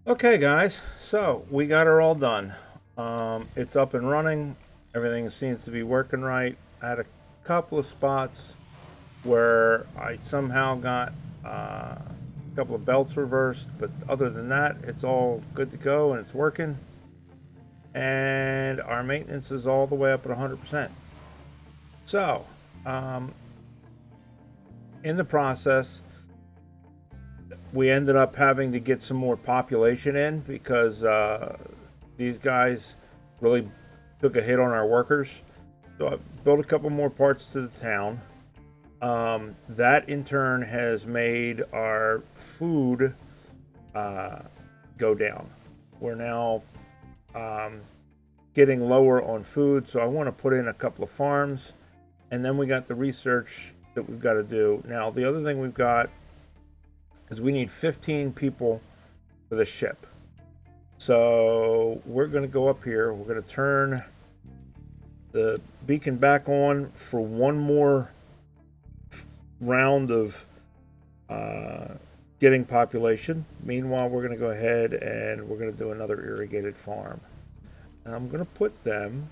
Okay, guys, so we got her all done. It's up and running. Everything seems to be working right. I had a couple of spots where I somehow got a couple of belts reversed, but other than that, it's all good to go and it's working. And our maintenance is all the way up at 100%. So, um, in the process, we ended up having to get some more population in because these guys really took a hit on our workers. So I built a couple more parts to the town. That in turn has made our food go down. We're now getting lower on food, so I want to put in a couple of farms, and then we got the research that we've got to do. Now, the other thing we've got is we need 15 people for the ship. So we're going to go up here. We're going to turn the beacon back on for one more round of getting population. Meanwhile, we're going to go ahead and we're going to do another irrigated farm. And I'm going to put them,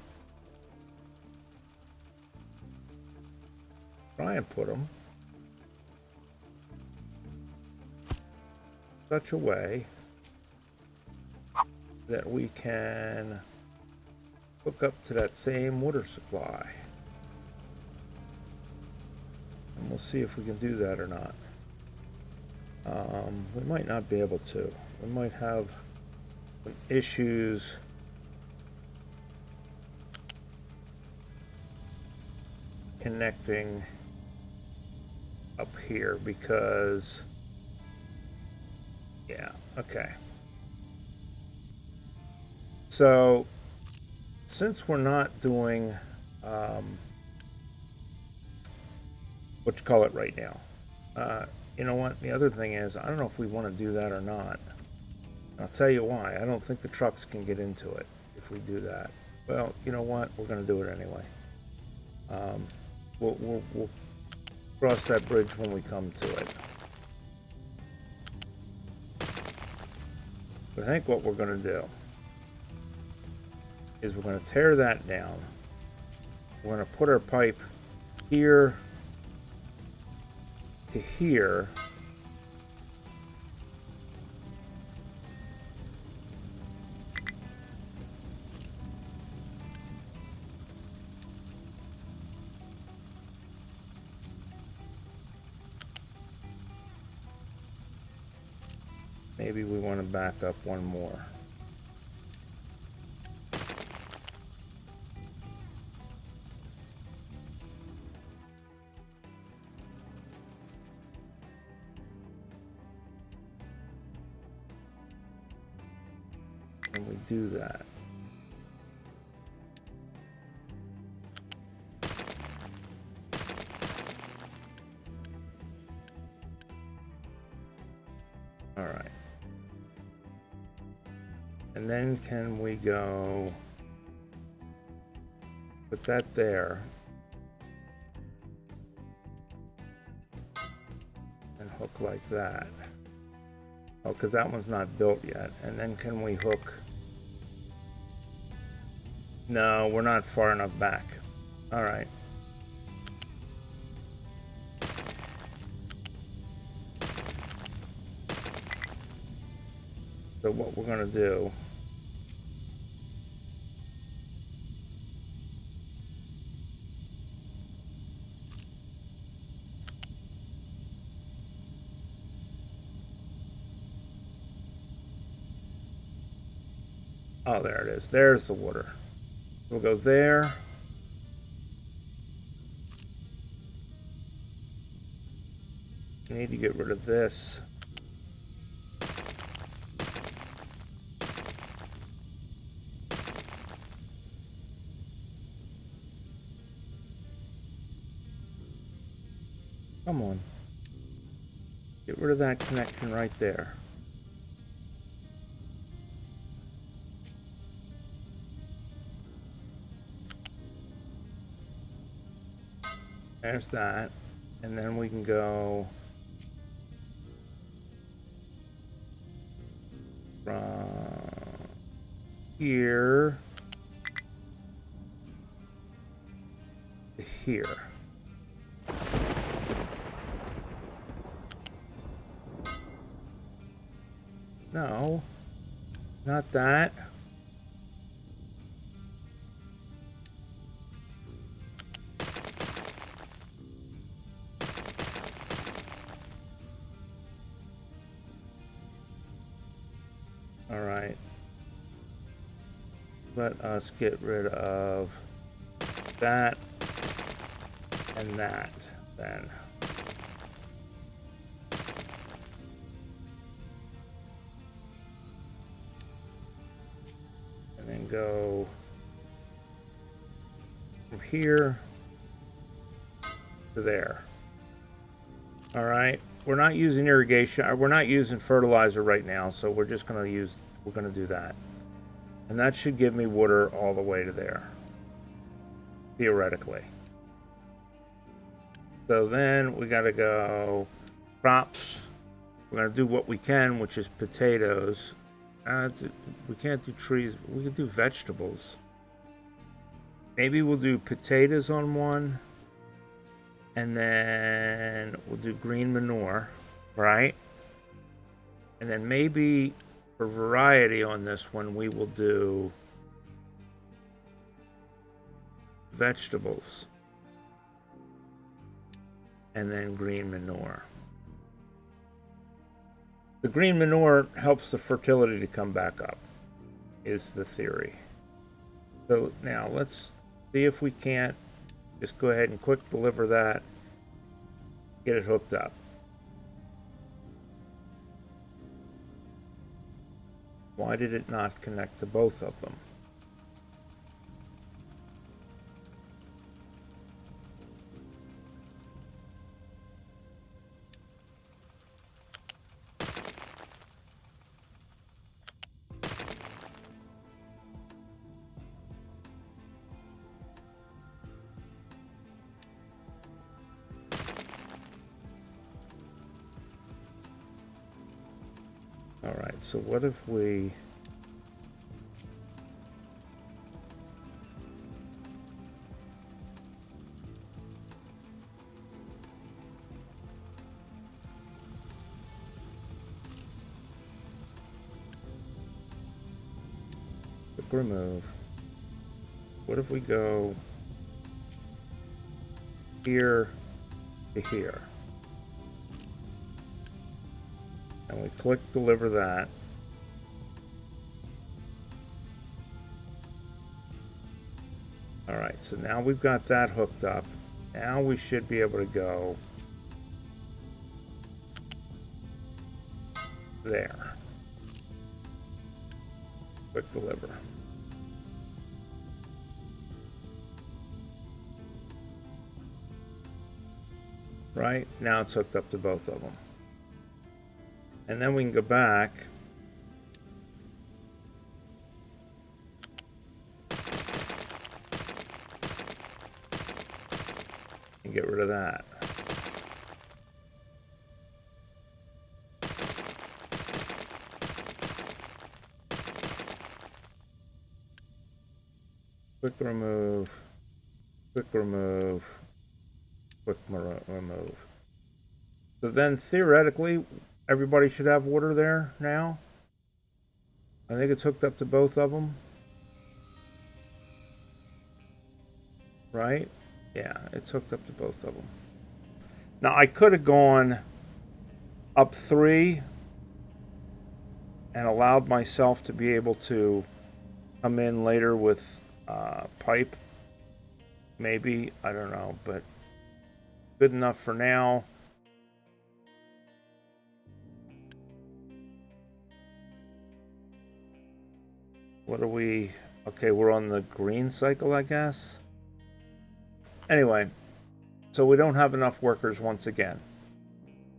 try and put them such a way that we can hook up to that same water supply. And we'll see if we can do that or not. We might not be able to. We might have some issues connecting up here because, yeah, okay. So, since we're not doing what you call it right now, you know what? The other thing is, I don't know if we want to do that or not. I'll tell you why. I don't think the trucks can get into it if we do that. Well, you know what? We're going to do it anyway. We'll cross that bridge when we come to it. But I think what we're going to do is we're going to tear that down. We're going to put our pipe here to here. Maybe we want to back up one more. And we do that. All right. And then can we go put that there and hook like that? Oh, because that one's not built yet. And then can we hook? No, we're not far enough back. All right. So what we're going to do oh, there it is. There's the water. We'll go there. We need to get rid of this. Come on. Get rid of that connection right there. There's that. And then we can go from here to here. No, not that. All right. Let us get rid of that and that then. And then go from here to there. All right. We're not using irrigation. We're not using fertilizer right now, so we're just going to use, we're going to do that. And that should give me water all the way to there, theoretically. So then we got to go crops. We're going to do what we can, which is potatoes. We can't do trees. We can do vegetables. Maybe we'll do potatoes on one. And then we'll do green manure, right? And then maybe for variety on this one, we will do vegetables. And then green manure. The green manure helps the fertility to come back up, is the theory. So now let's see if we can't just go ahead and quick deliver that, get it hooked up. Why did it not connect to both of them? All right, so what if we remove? What if we go here to here? And we click deliver that. All right, so now we've got that hooked up. Now we should be able to go there. Quick deliver. Right, now it's hooked up to both of them. And then we can go back and get rid of that. Quick remove, quick remove, quick remove. So then theoretically, everybody should have water there now. I think it's hooked up to both of them. Right? Yeah, it's hooked up to both of them. Now I could have gone up 3 and allowed myself to be able to come in later with pipe. Maybe, I don't know, but good enough for now. What are we? Okay, we're on the green cycle, I guess. Anyway, so we don't have enough workers once again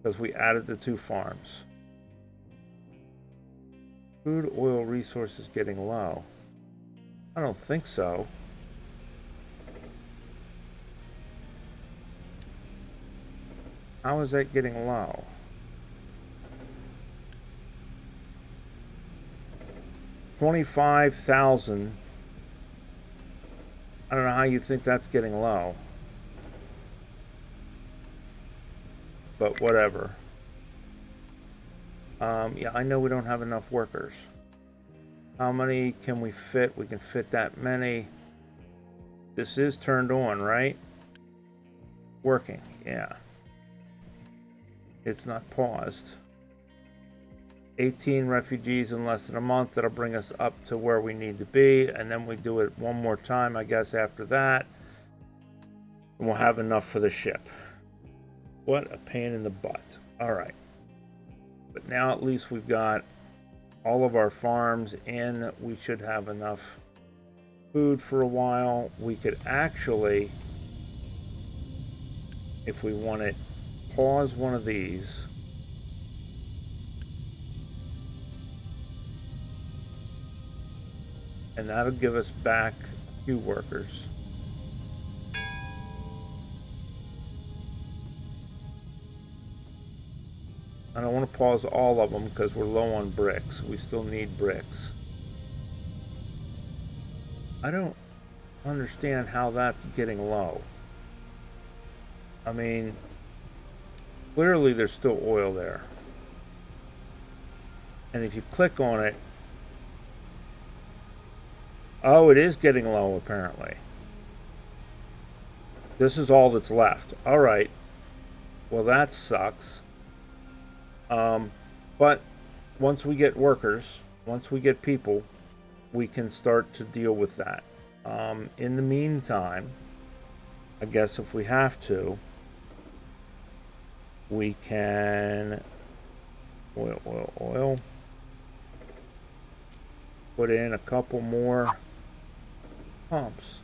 because we added the 2 farms. Food oil resources getting low. I don't think so. How is that getting low? 25,000. I don't know how you think that's getting low. But whatever. Yeah, I know we don't have enough workers. How many can we fit? We can fit that many. This is turned on, right? Working, yeah. It's not paused. 18 refugees in less than a month. That'll bring us up to where we need to be. And then we do it one more time, I guess, after that. And we'll have enough for the ship. What a pain in the butt. All right. But now at least we've got all of our farms in. We should have enough food for a while. We could actually, if we want it, pause one of these. And that'll give us back a few workers. I don't want to pause all of them because we're low on bricks. We still need bricks. I don't understand how that's getting low. I mean, clearly there's still oil there. And if you click on it, oh, it is getting low apparently. This is all that's left. All right. Well, that sucks. But once we get workers, once we get people, we can start to deal with that. In the meantime, I guess if we have to, we can oil. Put in a couple more pumps.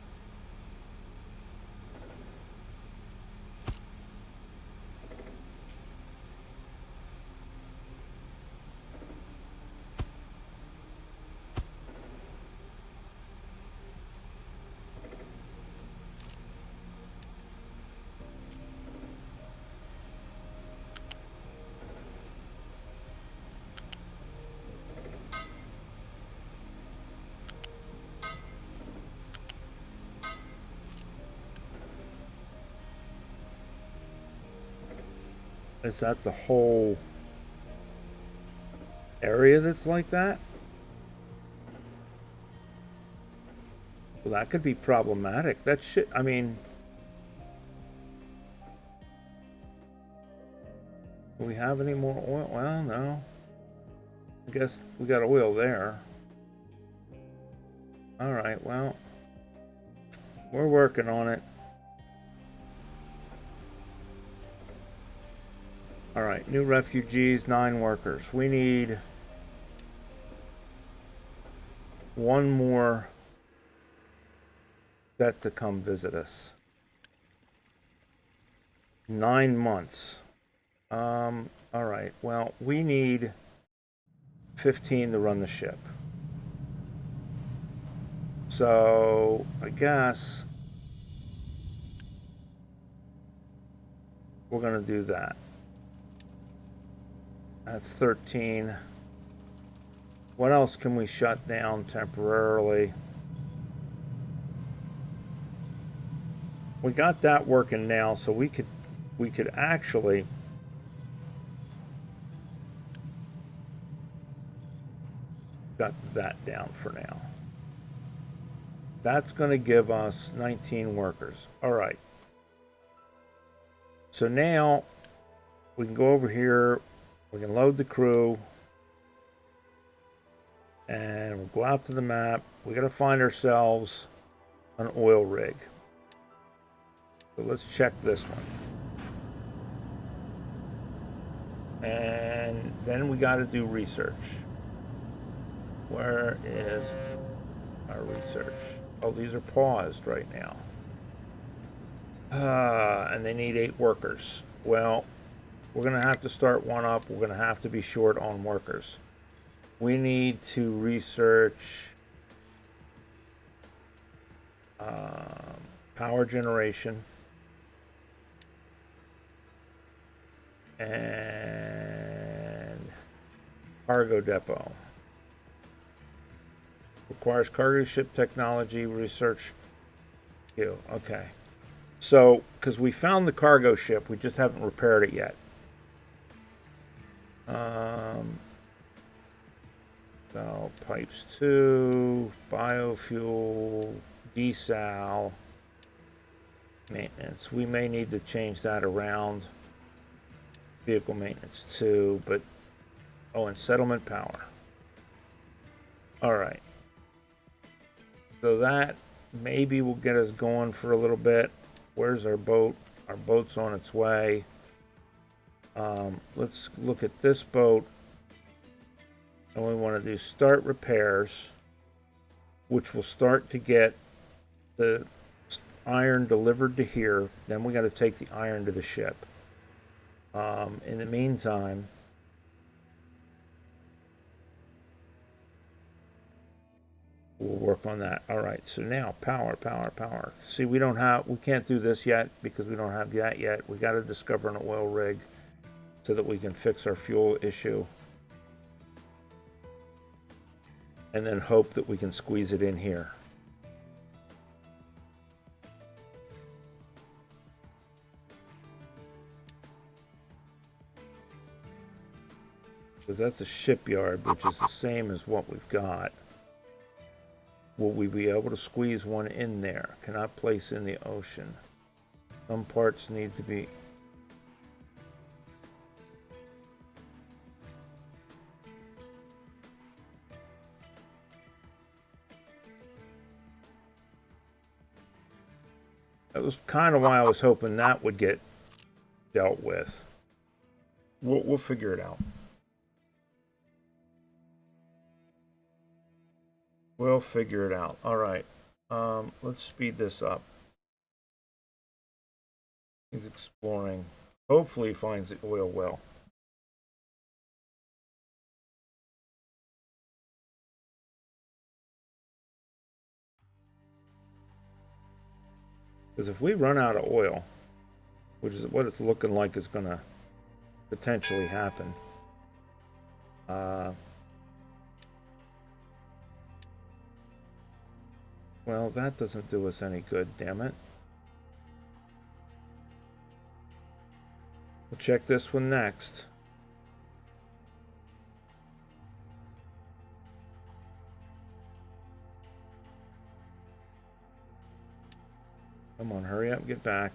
Is that the whole area that's like that? Well, that could be problematic. That shit, I mean, do we have any more oil? Well, no. I guess we got oil there. All right, well, we're working on it. All right, new refugees, 9 workers. We need one more set to come visit us. 9 months. All right, well, we need 15 to run the ship. So, I guess we're going to do that. That's 13. What else can we shut down temporarily? We got that working now, so we could actually got that down for now. That's going to give us 19 workers. All right. So now we can go over here. We can load the crew. And we'll go out to the map. We got to find ourselves an oil rig. So let's check this one. And then we got to do research. Where is our research? Oh, these are paused right now. And they need 8 workers. Well, we're going to have to start one up. We're going to have to be short on workers. We need to research power generation and cargo depot. Requires cargo ship technology research. You okay? So, because we found the cargo ship, we just haven't repaired it yet. So pipes 2, biofuel, desal, maintenance. We may need to change that around. Vehicle maintenance 2, but oh, and settlement power. All right. So that maybe will get us going for a little bit. Where's our boat? Our boat's on its way. Let's look at this boat. And we want to do start repairs, which will start to get the iron delivered to here. Then we got to take the iron to the ship. In the meantime, we'll work on that. All right, so now power. See, we can't do this yet because we don't have that yet. We got to discover an oil rig so that we can fix our fuel issue. And then hope that we can squeeze it in here. Because that's a shipyard, which is the same as what we've got. Will we be able to squeeze one in there? Cannot place in the ocean. Some parts need to be... That was kind of why I was hoping that would get dealt with. We'll figure it out. We'll figure it out. All right. Let's speed this up. He's exploring. Hopefully he finds the oil well. Because if we run out of oil, which is what it's looking like is going to potentially happen, well, that doesn't do us any good, damn it. We'll check this one next. Come on, hurry up, get back.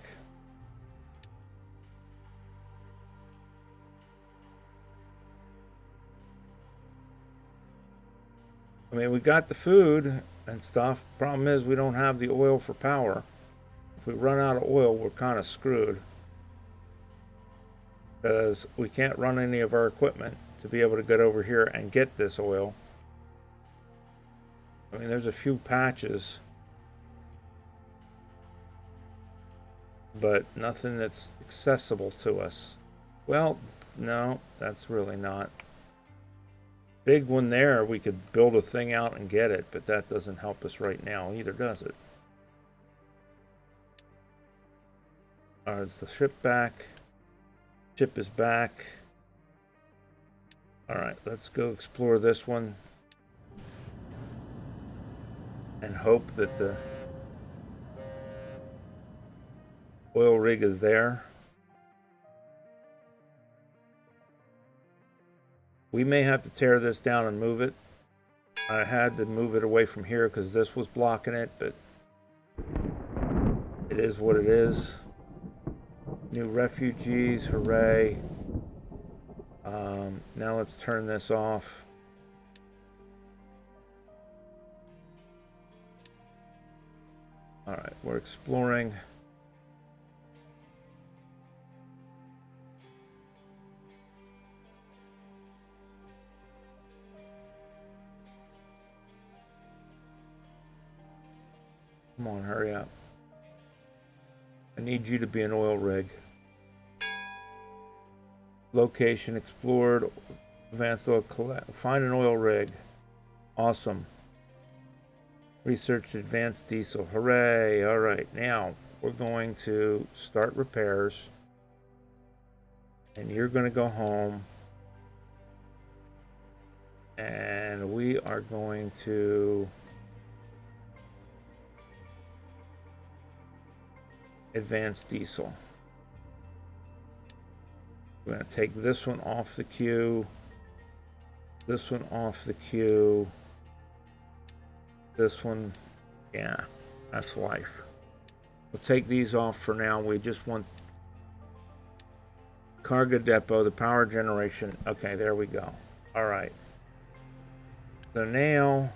I mean, we got the food and stuff. Problem is, we don't have the oil for power. If we run out of oil, we're kind of screwed. Because we can't run any of our equipment to be able to get over here and get this oil. I mean, there's a few patches, but nothing that's accessible to us. Well, no, that's really not. Big one there, we could build a thing out and get it, but that doesn't help us right now either, does it? Is the ship back? Ship is back. All right, let's go explore this one and hope that the oil rig is there. We may have to tear this down and move it. I had to move it away from here because this was blocking it, but it is what it is. New refugees, hooray. Now let's turn this off. All right, we're exploring. Come on, hurry up. I need you to be an oil rig. Location explored. Advanced oil collect. Find an oil rig. Awesome. Research advanced diesel. Hooray. All right. Now we're going to start repairs. And you're going to go home. And we are going to advanced diesel. We're going to take this one off the queue, this one off the queue, this one, yeah, that's life. We'll take these off for now. We just want cargo depot, the power generation. Okay, there we go. All right. So now,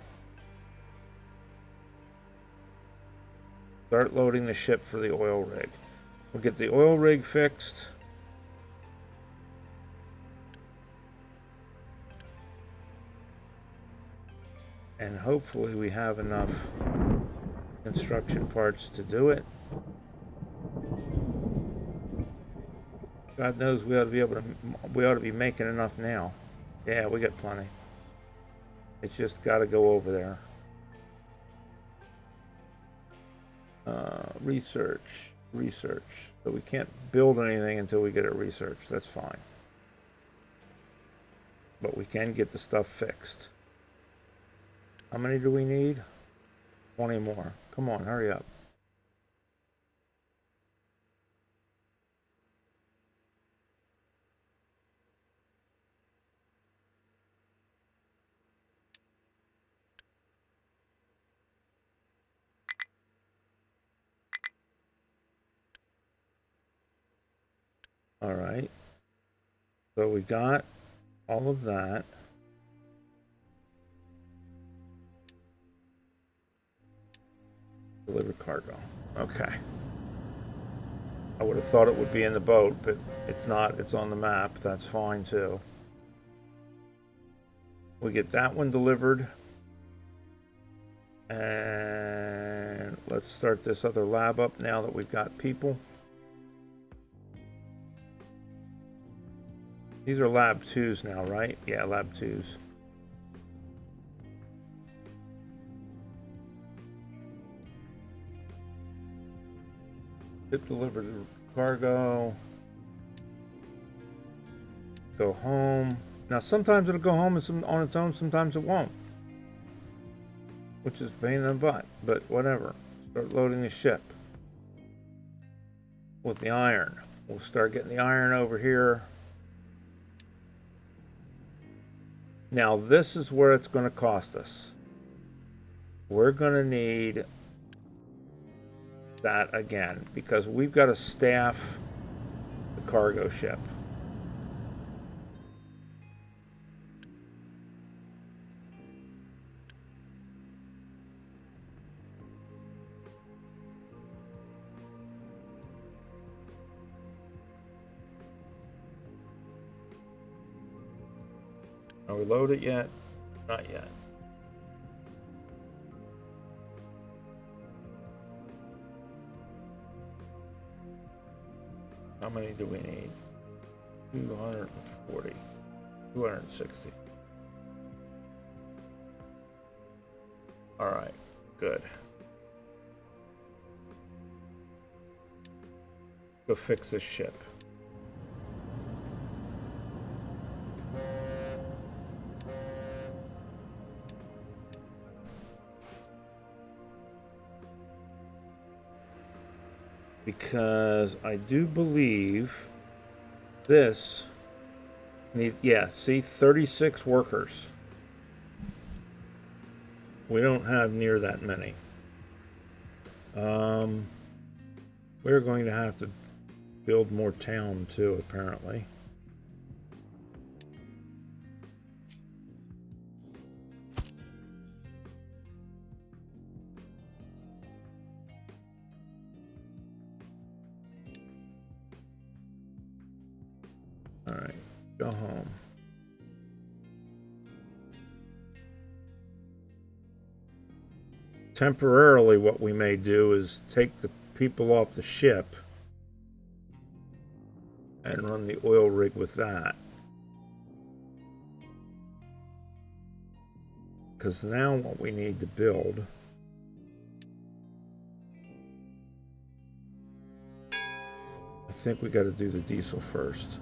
start loading the ship for the oil rig. We'll get the oil rig fixed. And hopefully we have enough construction parts to do it. God knows we ought to be making enough now. Yeah, we got plenty. It's just got to go over there. Research. So we can't build anything until we get it researched. That's fine. But we can get the stuff fixed. How many do we need? 20 more. Come on, hurry up. All right. So we got all of that. Deliver cargo. Okay. I would have thought it would be in the boat, but it's not. It's on the map. That's fine too. We get that one delivered. And let's start this other lab up now that we've got people. These are lab 2s now, right? Yeah, lab 2s. Ship delivered cargo. Go home. Now sometimes it'll go home on its own, sometimes it won't. Which is a pain in the butt, but whatever. Start loading the ship. With the iron. We'll start getting the iron over here. Now this is where it's going to cost us. We're going to need that again because we've got to staff the cargo ship. Are we loaded yet? Not yet. How many do we need? 240. 260. All right, good. Go fix this ship. Because I do believe this need, yeah, see, 36 workers. We don't have near that many. We're going to have to build more town too, apparently. All right, go home. Temporarily, what we may do is take the people off the ship and run the oil rig with that. Because now what we need to build I think we got to do the diesel first.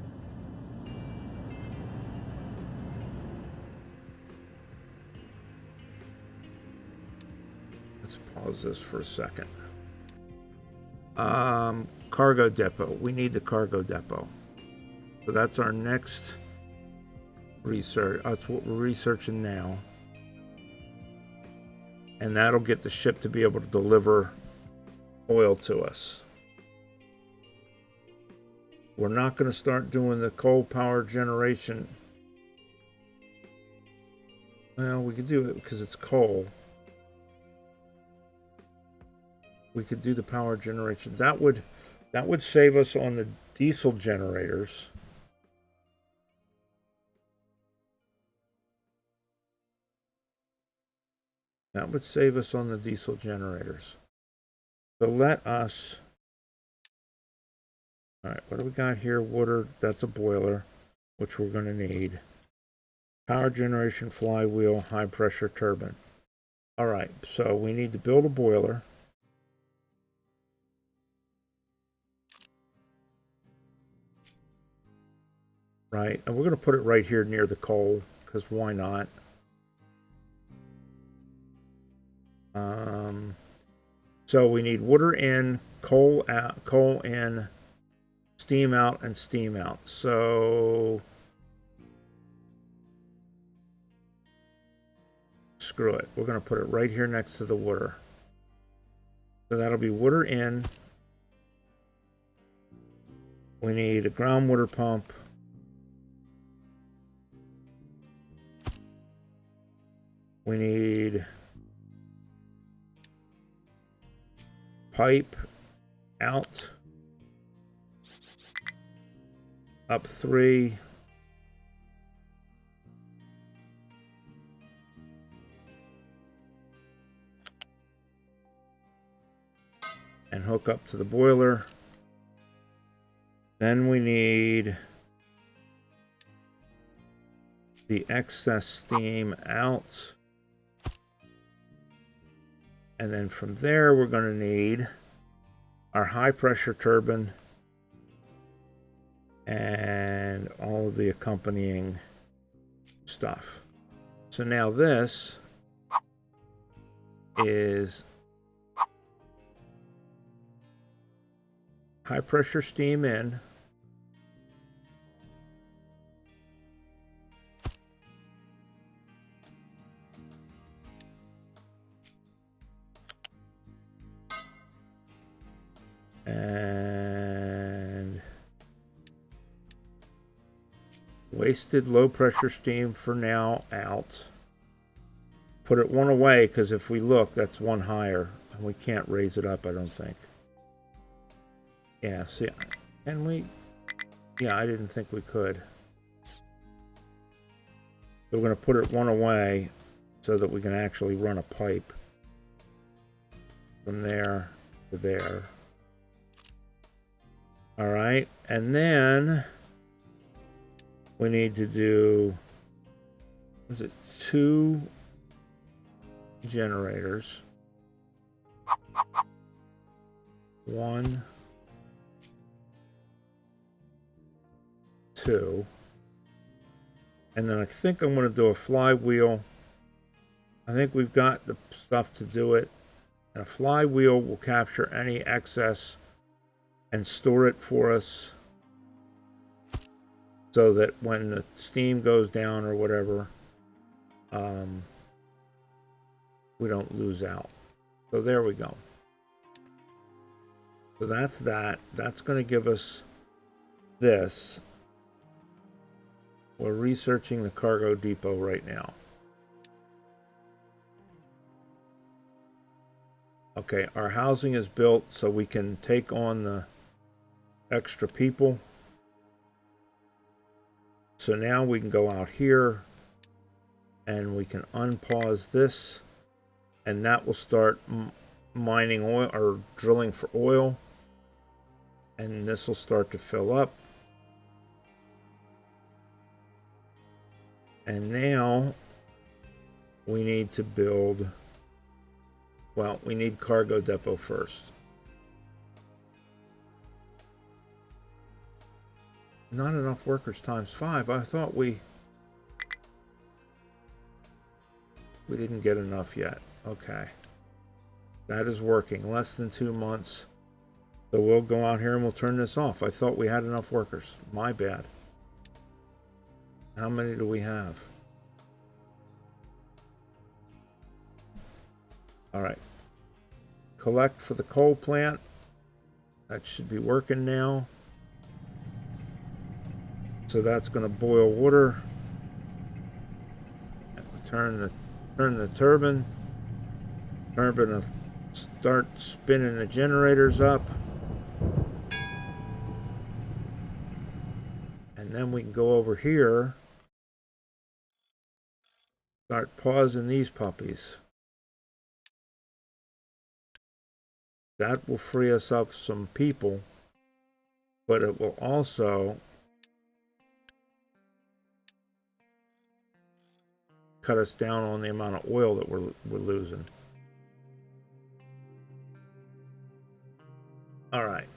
Let's pause this for a second. Cargo depot. We need the cargo depot. So that's our next research. That's what we're researching now. And that'll get the ship to be able to deliver oil to us. We're not going to start doing the coal power generation. Well, we could do it because it's coal. We could do the power generation. That would save us on the diesel generators. That would save us on the diesel generators. So let us... All right, what do we got here? Water, that's a boiler, which we're going to need. Power generation, flywheel, high pressure turbine. All right, so we need to build a boiler. Right, and we're going to put it right here near the coal, because why not? So we need water in, coal out, coal in, steam out, and steam out. So screw it. We're going to put it right here next to the water. So that'll be water in. We need a groundwater pump. We need pipe out, up 3, and hook up to the boiler. Then we need the excess steam out. And then from there, we're going to need our high pressure turbine and all of the accompanying stuff. So now this is high pressure steam in. And wasted low pressure steam for now out. Put it one away because if we look, that's one higher. And we can't raise it up, I don't think. Yeah, see, and we, yeah, I didn't think we could. So we're going to put it one away so that we can actually run a pipe from there to there. All right, and then we need to do, was it 2 generators? 1, 2, and then I think I'm going to do a flywheel. I think we've got the stuff to do it, and a flywheel will capture any excess and store it for us so that when the steam goes down or whatever, we don't lose out. So there we go. So that's that. That's going to give us this. We're researching the cargo depot right now. Okay, our housing is built so we can take on the extra people. So now we can go out here and we can unpause this, and that will start mining oil or drilling for oil, and this will start to fill up. And now we need to build, well, we need cargo depot first. Not enough workers times 5. I thought we didn't get enough yet. Okay. That is working. Less than 2 months. So we'll go out here and we'll turn this off. I thought we had enough workers. My bad. How many do we have? All right. Collect for the coal plant. That should be working now. So that's going to boil water. Turn the turbine. Turbine will start spinning the generators up. And then we can go over here. Start pausing these puppies. That will free us up some people, but it will also cut us down on the amount of oil that we're losing. All right,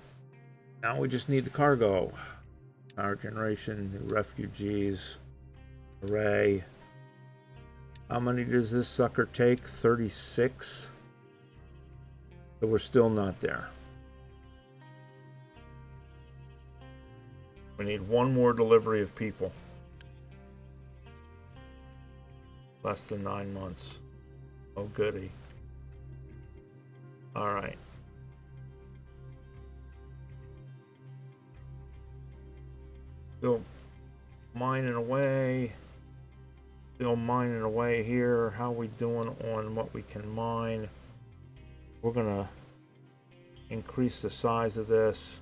now we just need the cargo. Power generation, new refugees, array. How many does this sucker take? 36. So we're still not there. We need one more delivery of people. Less than 9 months. Oh goody. All right. Still mining away. Still mining away here. How are we doing on what we can mine? We're gonna increase the size of this.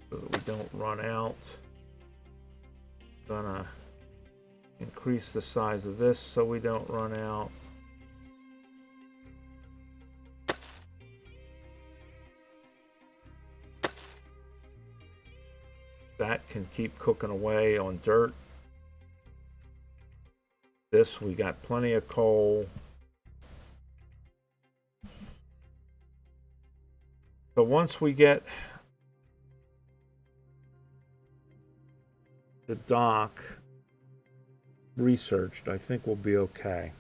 So that we don't run out. Gonna increase the size of this so we don't run out. That can keep cooking away on dirt. This, we got plenty of coal. So once we get the dock researched, I think we'll be okay.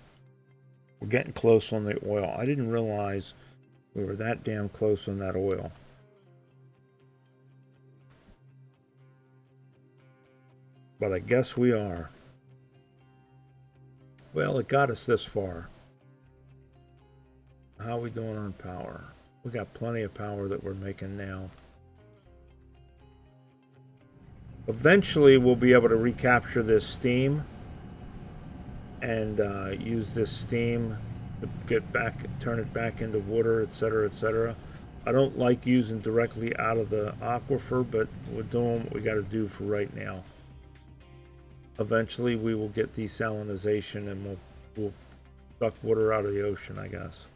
We're getting close on the oil. I didn't realize we were that damn close on that oil. But I guess we are. Well, it got us this far. How are we doing on power? We got plenty of power that we're making now. Eventually, we'll be able to recapture this steam and use this steam to get back, turn it back into water, etc., etc. I don't like using directly out of the aquifer, but we're doing what we got to do for right now. Eventually, we will get desalinization and we'll suck water out of the ocean, I guess.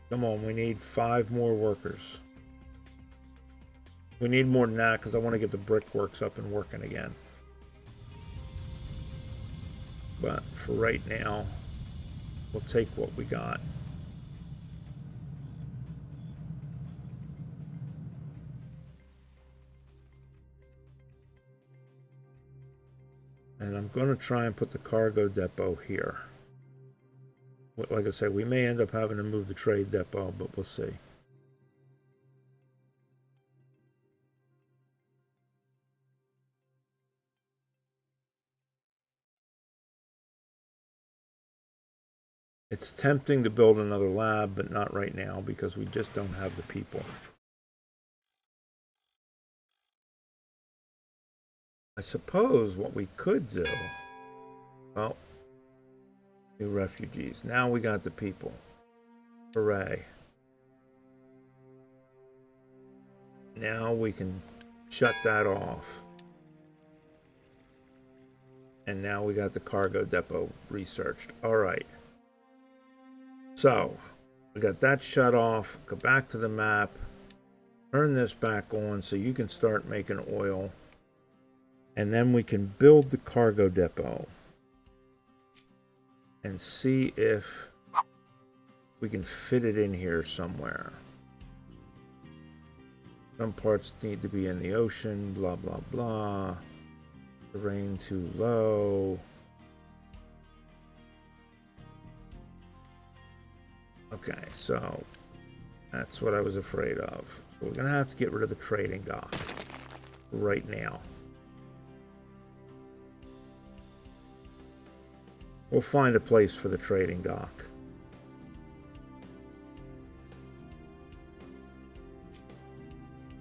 Come on, we need 5 more workers. We need more than that because I want to get the brickworks up and working again. But for right now, we'll take what we got. And I'm going to try and put the cargo depot here. Like I said, we may end up having to move the trade depot, but we'll see. It's tempting to build another lab, but not right now because we just don't have the people. I suppose what we could do, well, new refugees. Now we got the people. Hooray. Now we can shut that off. And now we got the cargo depot researched. All right. So, we got that shut off. Go back to the map. Turn this back on so you can start making oil. And then we can build the cargo depot. And see if we can fit it in here somewhere. Some parts need to be in the ocean, blah, blah, blah. Terrain too low. Okay, so that's what I was afraid of. So we're gonna have to get rid of the trading dock right now. We'll find a place for the trading dock.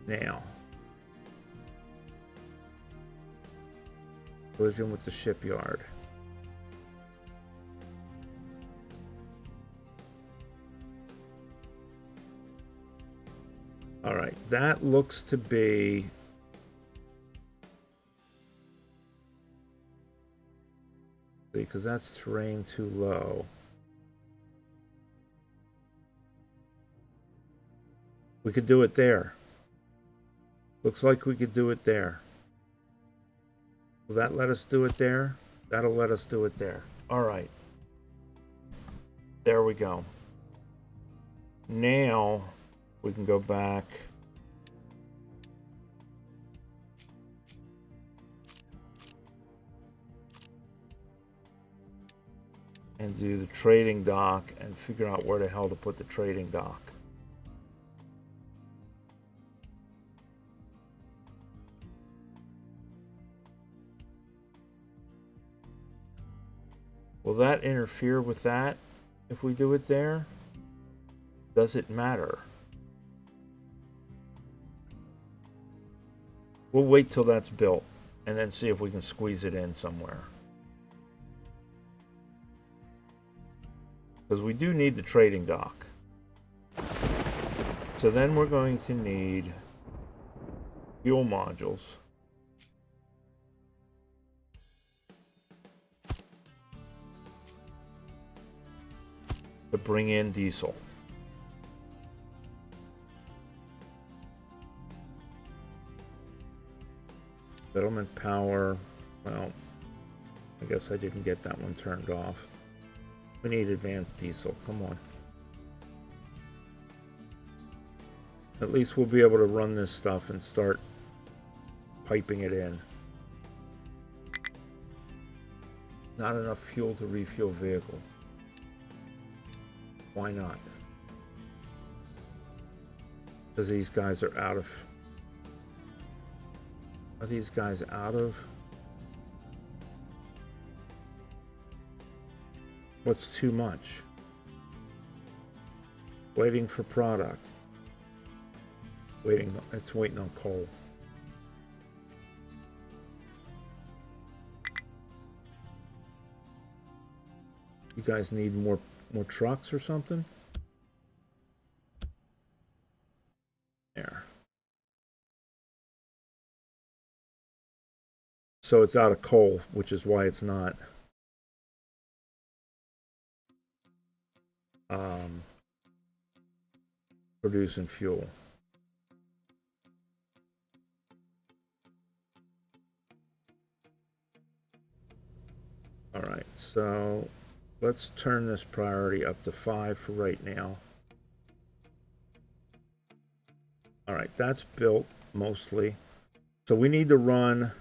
Now, collision with the shipyard. All right, that looks to be because that's terrain too low. We could do it there. Looks like we could do it there. Will that let us do it there? That'll let us do it there. All right. There we go. Now we can go back. And do the trading dock and figure out where the hell to put the trading dock. Will that interfere with that if we do it there? Does it matter? We'll wait till that's built and then see if we can squeeze it in somewhere. Because we do need the trading dock. So then we're going to need fuel modules. To bring in diesel. Settlement power, well, I guess I didn't get that one turned off. We need advanced diesel, come on. At least we'll be able to run this stuff and start piping it in. Not enough fuel to refuel vehicle. Why not? Because these guys are out of... Are these guys out of... What's too much? Waiting for product. It's waiting on coal. You guys need more trucks or something? There. So it's out of coal, which is why it's not producing fuel. All right, so let's turn this priority up to 5 for right now. All right, that's built mostly. So we need to run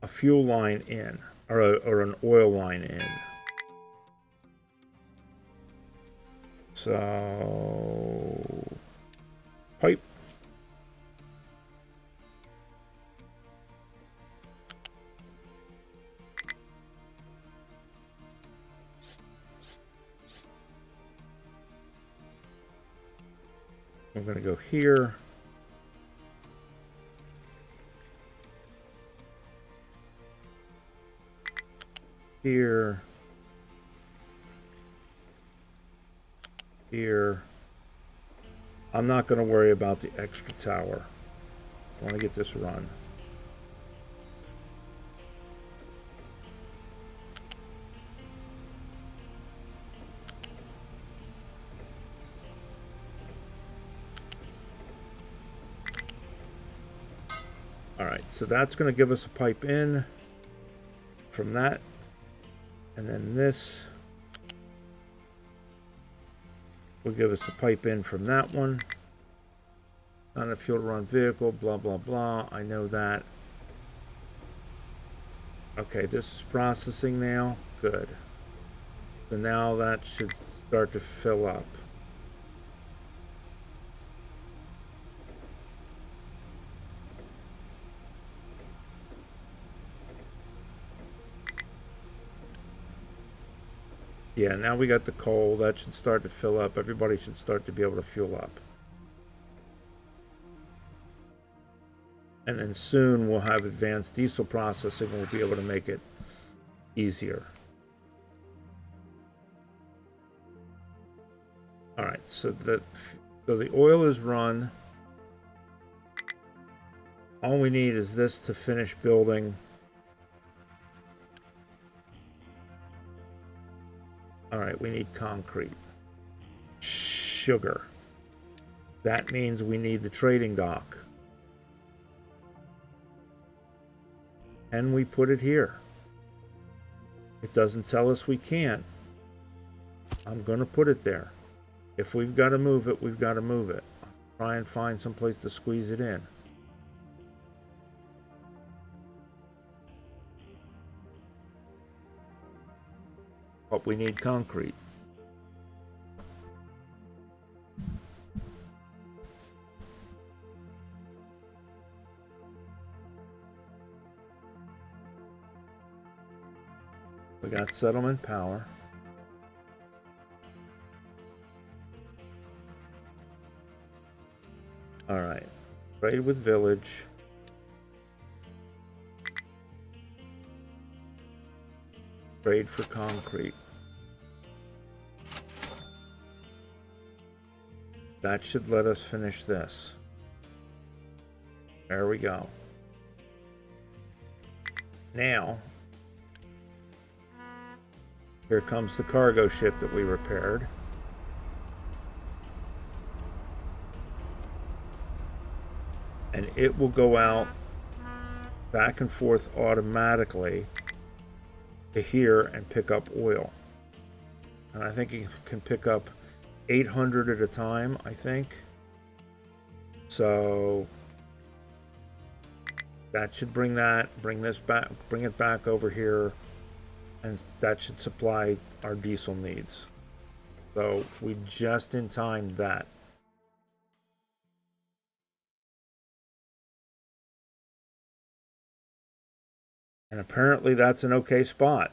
a fuel line in, or an oil line in. So, pipe. I'm going to go here. Here. Here. I'm not going to worry about the extra tower. I want to get this run. Alright, so that's going to give us a pipe in from that. And then this will give us a pipe in from that one. Not a fuel to run vehicle, blah, blah, blah. I know that. Okay, this is processing now. Good. So now that should start to fill up. Yeah, now we got the coal. That should start to fill up. Everybody should start to be able to fuel up. And then soon we'll have advanced diesel processing and we'll be able to make it easier. All right, so the oil is run. All we need is this to finish building. All right, we need concrete. Sugar. That means we need the trading dock. And we put it here. It doesn't tell us we can't. I'm going to put it there. If we've got to move it, we've got to move it. Try and find some place to squeeze it in. But we need concrete. We got settlement power. All right, trade with village. Trade for concrete. That should let us finish this. There we go. Now, here comes the cargo ship that we repaired. And it will go out back and forth automatically to here and pick up oil. And I think it can pick up 800 at a time, I think. So that should bring this back, bring it back over here, and that should supply our diesel needs. So we just in time that. And apparently that's an okay spot.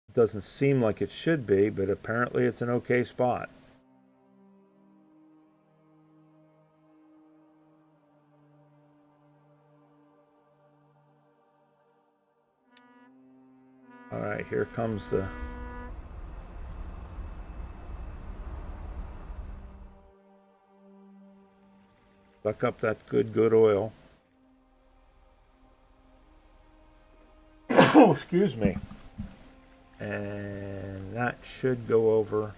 It doesn't seem like it should be, but apparently it's an okay spot. All right, here comes the... Suck up that good oil. Oh, excuse me. And that should go over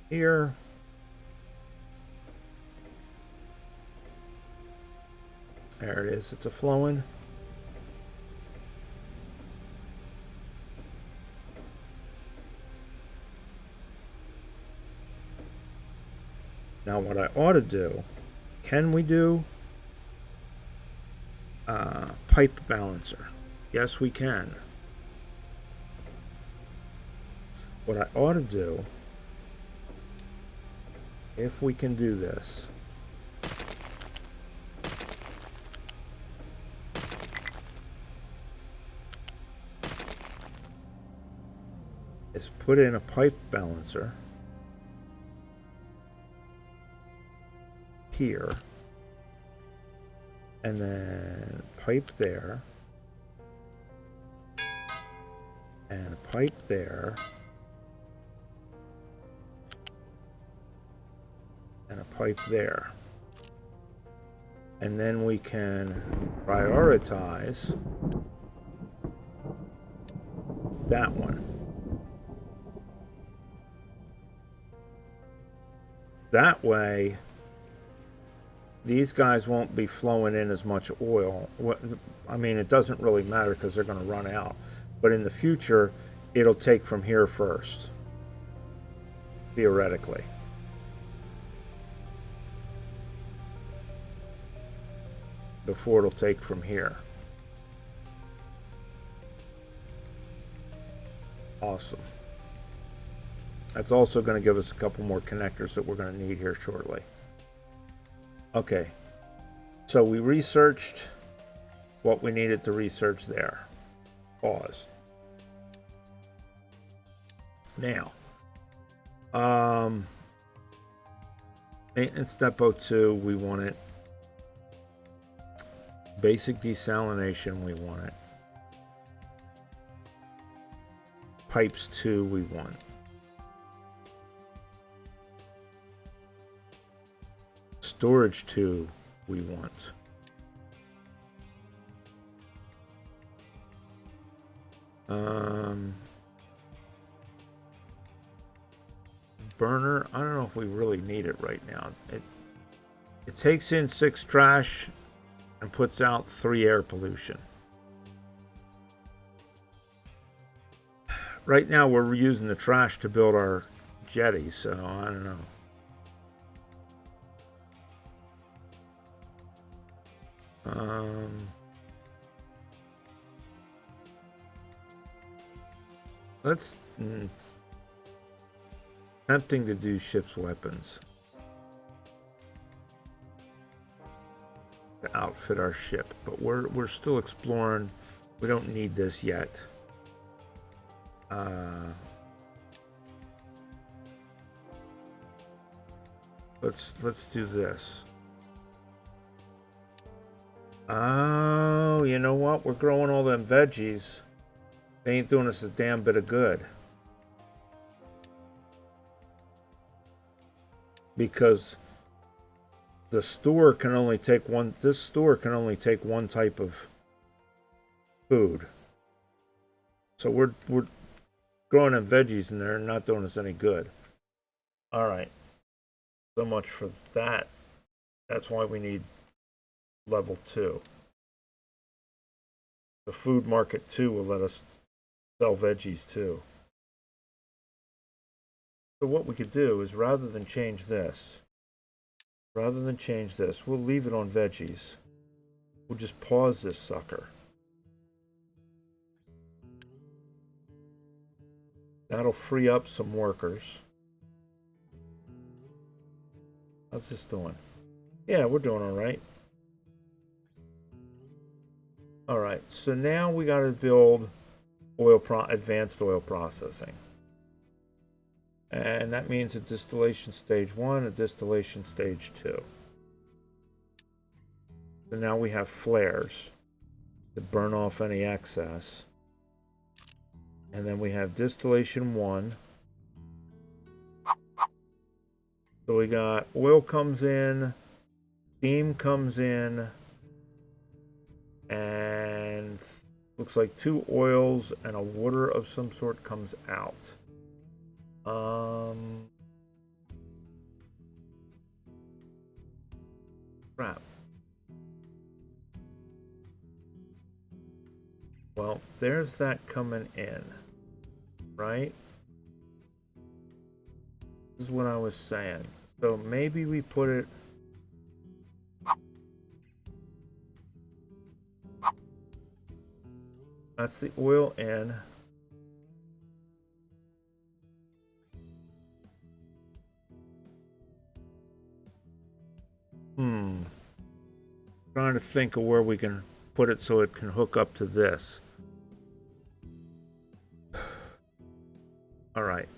here. There it is. It's a flowing. Now what I ought to do, can we do pipe balancer? Yes, we can. What I ought to do, if we can do this, is put in a pipe balancer here, and then pipe there, and a pipe there, and a pipe there. And then we can prioritize that one. That way, these guys won't be flowing in as much oil. I mean, it doesn't really matter because they're going to run out. But in the future, it'll take from here first, theoretically. Before it'll take from here. Awesome. That's also going to give us a couple more connectors that we're going to need here shortly. Okay, so we researched what we needed to research there. Pause. Now, maintenance depot 2, we want it. Basic desalination, we want it. Pipes 2, we want. Storage 2, we want. Burner, I don't know if we really need it right now. It takes in 6 trash and puts out 3 air pollution. Right now we're using the trash to build our jetty, so I don't know. Let's tempting to do ship's weapons to outfit our ship, but we're still exploring. We don't need this yet. Let's do this. Oh, you know what? We're growing all them veggies. They ain't doing us a damn bit of good. Because the store can only take one, this store can only take one type of food. So we're growing them veggies and they're not doing us any good. All right. So much for that. That's why we need level 2. The food market 2 will let us sell veggies too. So what we could do is rather than change this, we'll leave it on veggies. We'll just pause this sucker. That'll free up some workers. How's this doing? Yeah, we're doing all right. All right, so now we got to build advanced oil processing. And that means a distillation stage 1, a distillation stage 2. So now we have flares to burn off any excess. And then we have distillation 1. So we got oil comes in, steam comes in, and looks like 2 oils and a water of some sort comes out. Crap. Well, there's that coming in, right? This is what I was saying. So maybe we put it... That's the oil in. Trying to think of where we can put it so it can hook up to this. All right.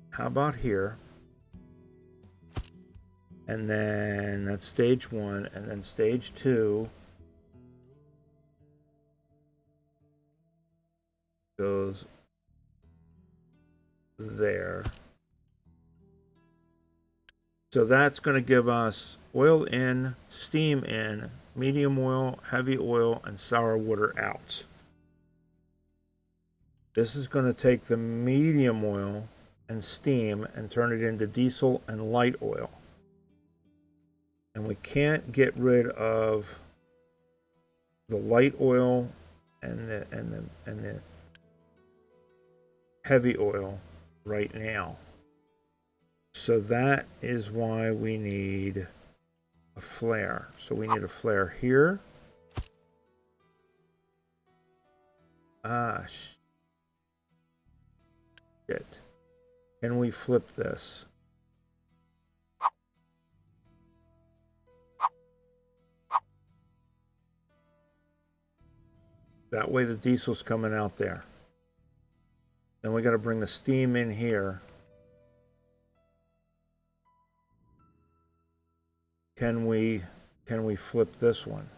How about here? And then that's stage 1, and then stage 2 goes there. So that's going to give us oil in, steam in, medium oil, heavy oil, and sour water out. This is going to take the medium oil and steam and turn it into diesel and light oil. And we can't get rid of the light oil and the heavy oil right now. So that is why we need a flare. So we need a flare here. Ah, shit. Can we flip this? That way the diesel's coming out there. Then we got to bring the steam in here. Can we flip this one?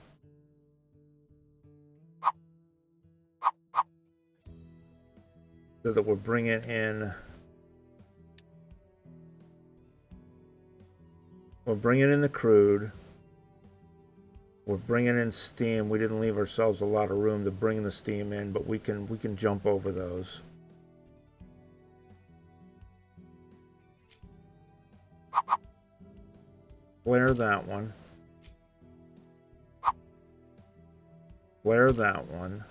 So that we're bringing in, the crude. We're bringing in steam. We didn't leave ourselves a lot of room to bring the steam in, but we can jump over those. Flare that one. Flare that one.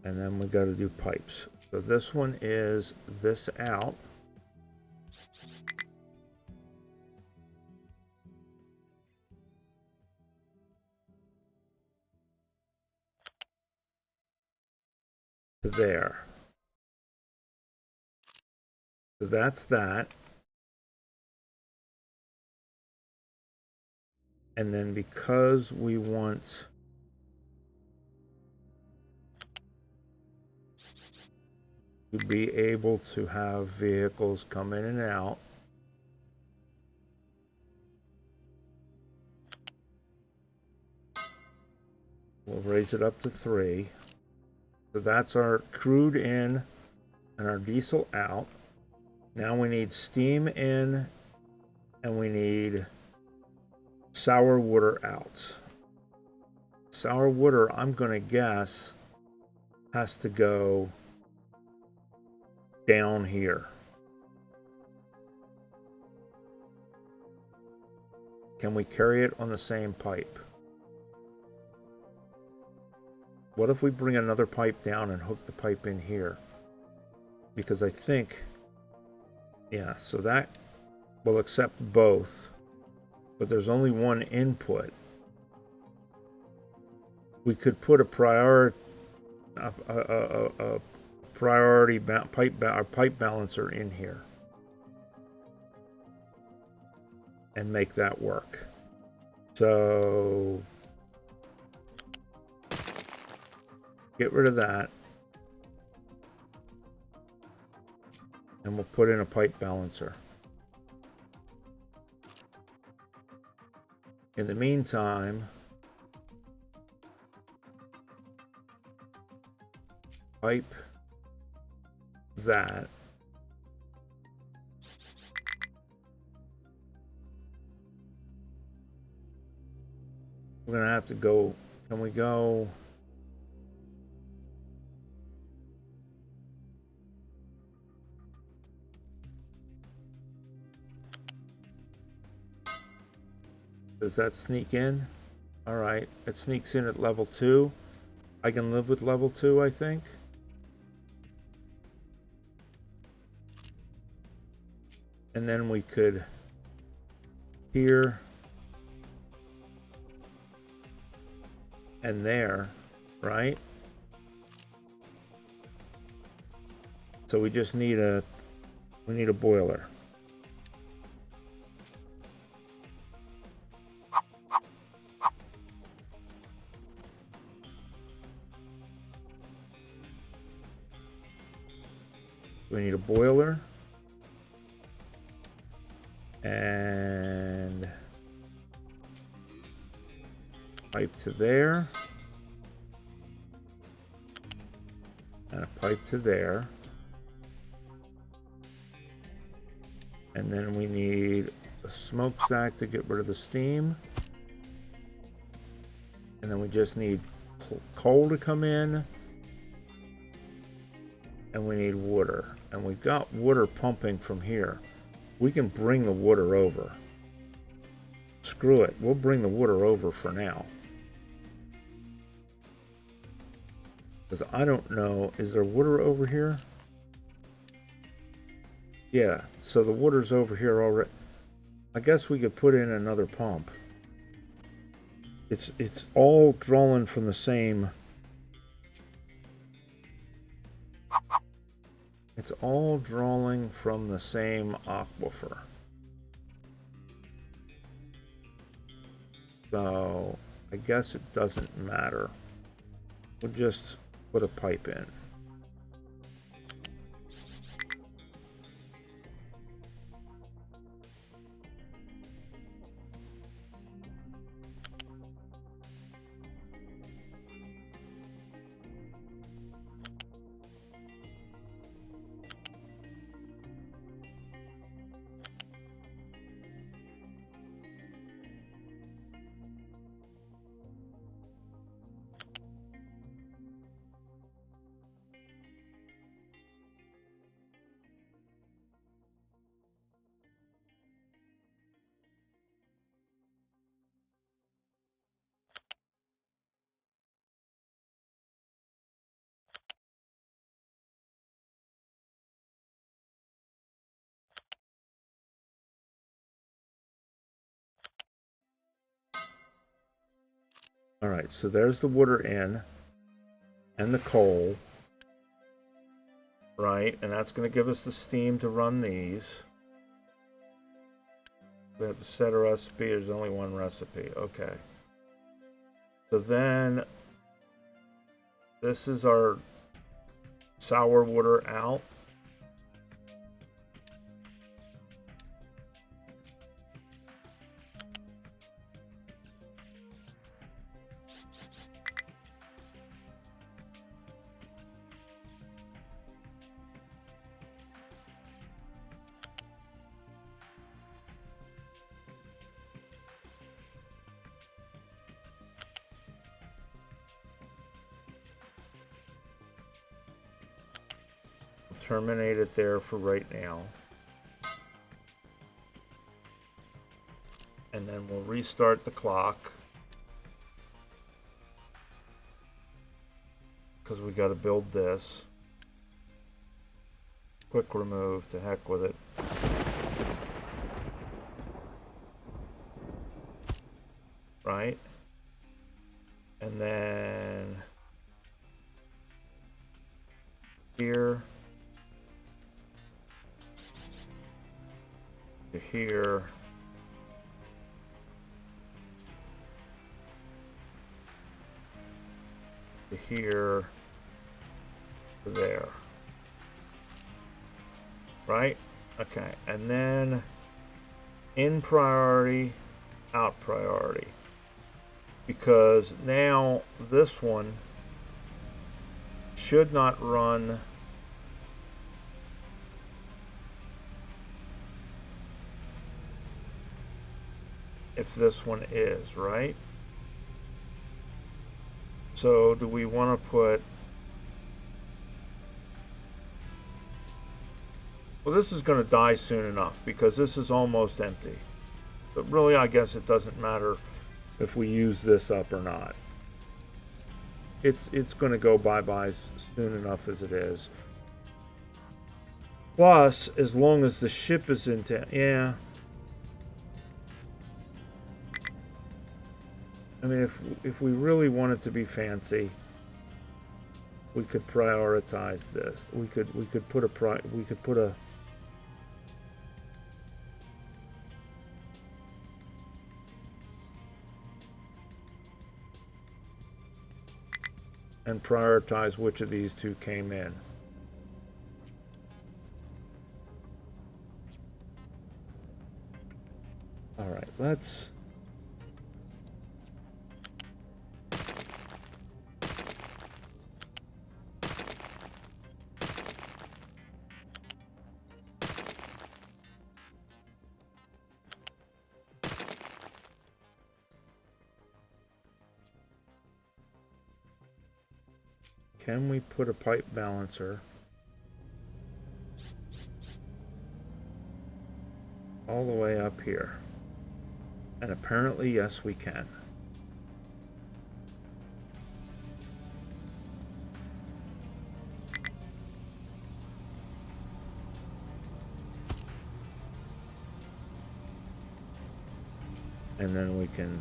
And then we got to do pipes. So this one is this out. To there. So that's that. And then because we want to be able to have vehicles come in and out, we'll raise it up to 3. So that's our crude in and our diesel out. Now we need steam in and we need sour water out. Sour water, I'm going to guess, has to go down here. Can we carry it on the same pipe? What if we bring another pipe down and hook the pipe in here? Because I think, yeah, so that will accept both, but there's only one input. We could put a priority pipe balancer in here and make that work. So get rid of that, and we'll put in a pipe balancer. In the meantime, pipe that. We're gonna have to go, can we go? Does that sneak in? All right, it sneaks in at level 2. I can live with level 2, I think. And then we could here and there, right? So we just need a boiler. We need a boiler and pipe to there and a pipe to there, and then we need a smokestack to get rid of the steam, and then we just need coal to come in, and we need water, and we've got water pumping from here. We can bring the water over. Screw it, we'll bring the water over for now. Because I don't know, is there water over here? Yeah, so the water's over here already. I guess we could put in another pump. It's all drawing from the same. It's all drawing from the same aquifer. So I guess it doesn't matter. we'll just put a pipe in. All right, so there's the water in and the coal, right? And that's going to give us the steam to run these. We have to set a recipe. There's only one recipe. Okay. So then this is our sour water out. Terminate it there for right now. And then we'll restart the clock. Because we got to build this. Quick remove, to heck with it. Right? And then here to here. To here. To there. Right? Okay. And then in priority, out priority. Because now this one should not run if this one is, right? So do we want to put, well, this is going to die soon enough because this is almost empty. But really, I guess it doesn't matter if we use this up or not. It's going to go bye-bye soon enough as it is. Plus, as long as the ship is in town, yeah. I mean, if we really wanted to be fancy, we could prioritize this. We could put a and prioritize which of these two came in. All right, let's can we put a pipe balancer all the way up here? And apparently, yes, we can. And then we can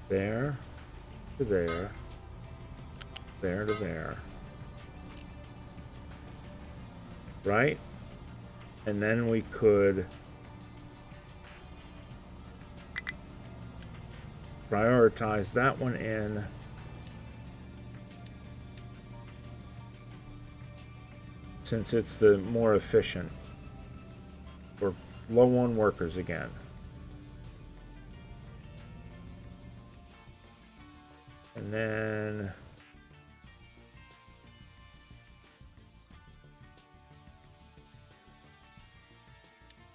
there to there, there to there, right? And then we could prioritize that one in. Since it's the more efficient. We're low on workers again. And then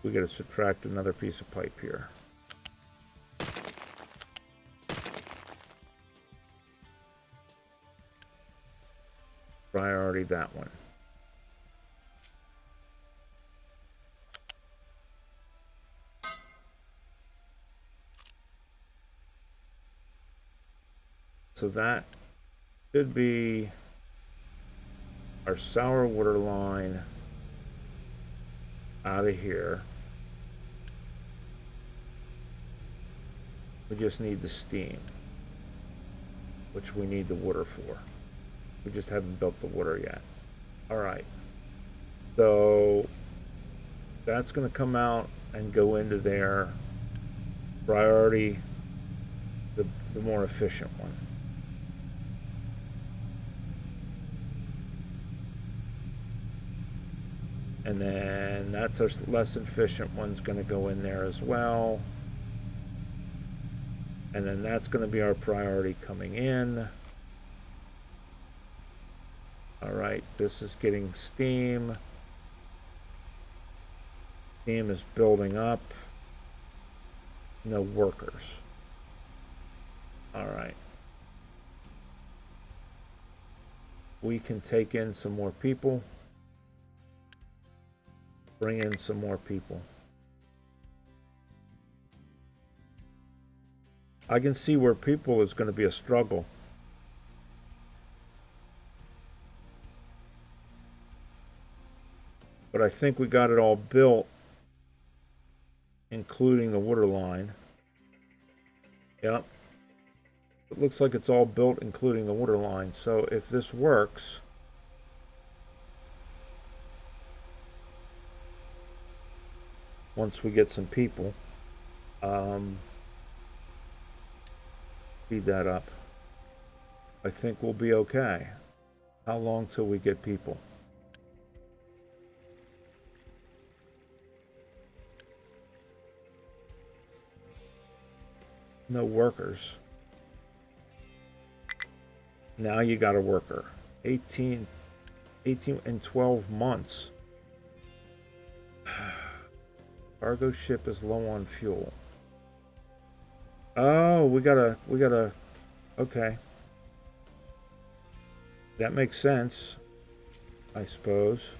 we got to subtract another piece of pipe here. Priority that one. So that should be our sour water line out of here. We just need the steam, which we need the water for. We just haven't built the water yet. All right. So that's going to come out and go into there. Priority, the more efficient one. And then that's our less efficient one's going to go in there as well. And then that's going to be our priority coming in. All right, this is getting steam. Steam is building up. No workers. All right. We can take in some more people. Bring in some more people. I can see where people is going to be a struggle. But I think we got it all built, including the water line. Yep. It looks like it's all built, including the water line. So if this works, once we get some people, speed that up, I think we'll be okay. How long till we get people? No workers. Now you got a worker. 18 and 12 months. Cargo ship is low on fuel. Oh, we gotta, okay. That makes sense, I suppose.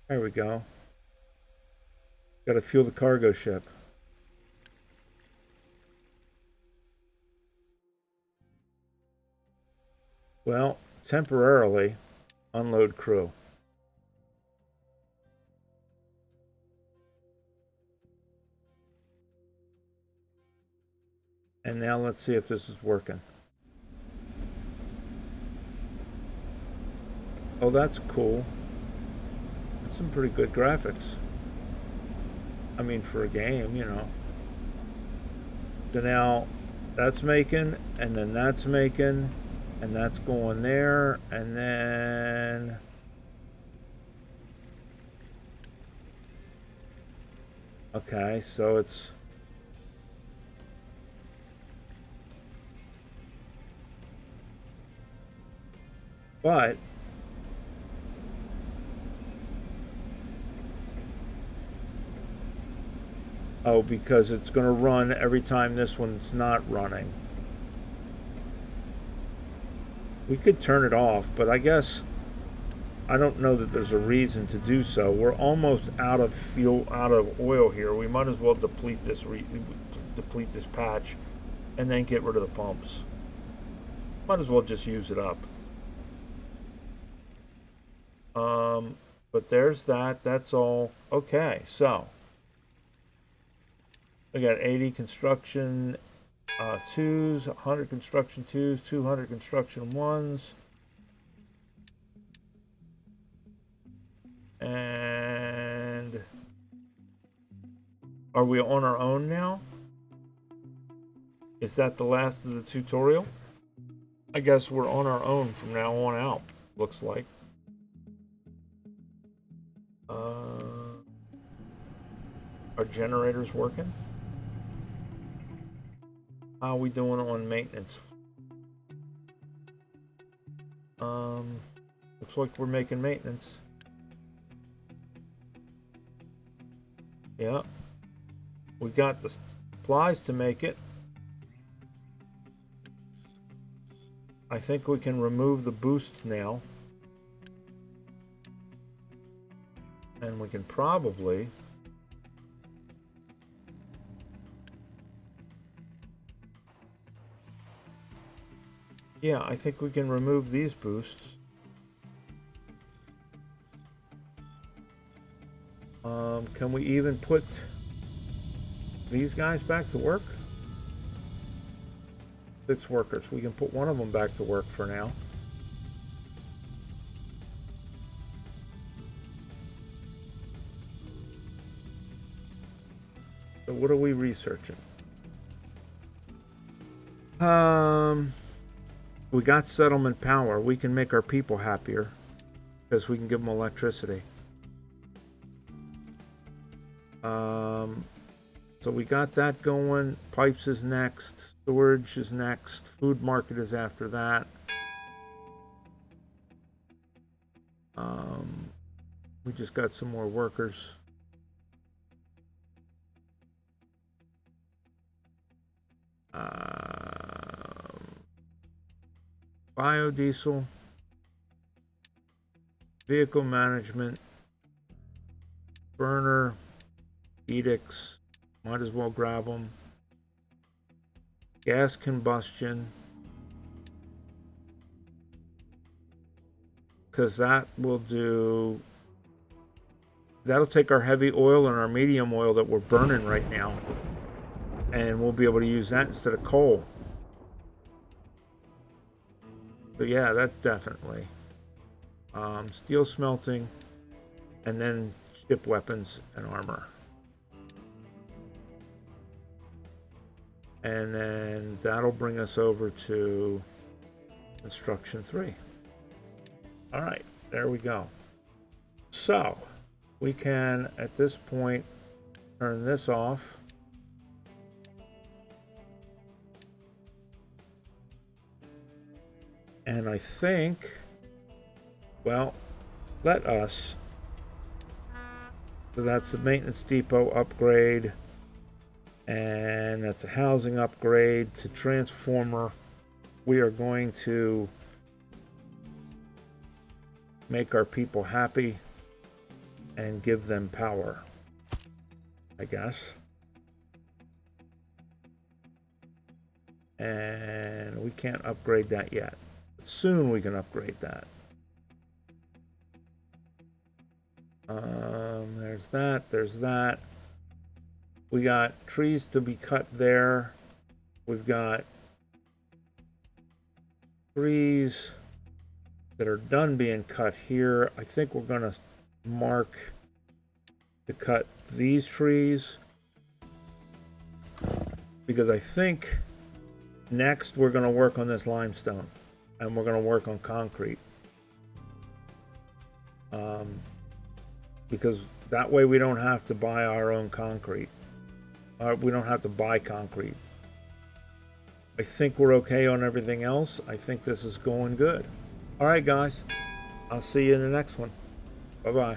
There we go. Gotta fuel the cargo ship. Well, temporarily, unload crew. And now let's see if this is working. Oh, that's cool. That's some pretty good graphics. I mean, for a game, you know. So now that's making, and then that's making, and that's going there, and then okay, so it's but oh, because it's going to run every time this one's not running. We could turn it off, but I guess I don't know that there's a reason to do so. We're almost out of fuel, out of oil here. We might as well deplete this patch and then get rid of the pumps. Might as well just use it up. But there's that. That's all. Okay, so we got 80 construction, twos, 100 construction twos, 200 construction ones. And are we on our own now? Is that the last of the tutorial? I guess we're on our own from now on out, looks like. Our generator's working. How are we doing on maintenance? Looks like we're making maintenance. Yeah. We got the supplies to make it. I think we can remove the boost now. And we can probably yeah, I think we can remove these boosts. Can we even put these guys back to work? 6 workers. We can put one of them back to work for now. So what are we researching? We got settlement power. We can make our people happier because we can give them electricity. So we got that going. Pipes is next. Storage is next. Food market is after that. We just got some more workers. Biodiesel. Vehicle management. Burner. Edicts. Might as well grab them. Gas combustion. Because that will do... That'll take our heavy oil and our medium oil that we're burning right now. And we'll be able to use that instead of coal. So yeah, that's definitely. Steel smelting. And then ship weapons and armor. And then that'll bring us over to construction 3. All right, there we go. So we can, at this point, turn this off. And I think, well, let us. So that's the maintenance depot upgrade. And that's a housing upgrade to transformer. We are going to make our people happy and give them power, I guess. And we can't upgrade that yet. But soon we can upgrade that. There's that, there's that. We got trees to be cut there. We've got trees that are done being cut here. I think we're going to mark to cut these trees. Because I think next we're going to work on this limestone. And we're going to work on concrete. Because that way we don't have to buy our own concrete. We don't have to buy concrete. I think we're okay on everything else. I think this is going good. All right, guys. I'll see you in the next one. Bye-bye.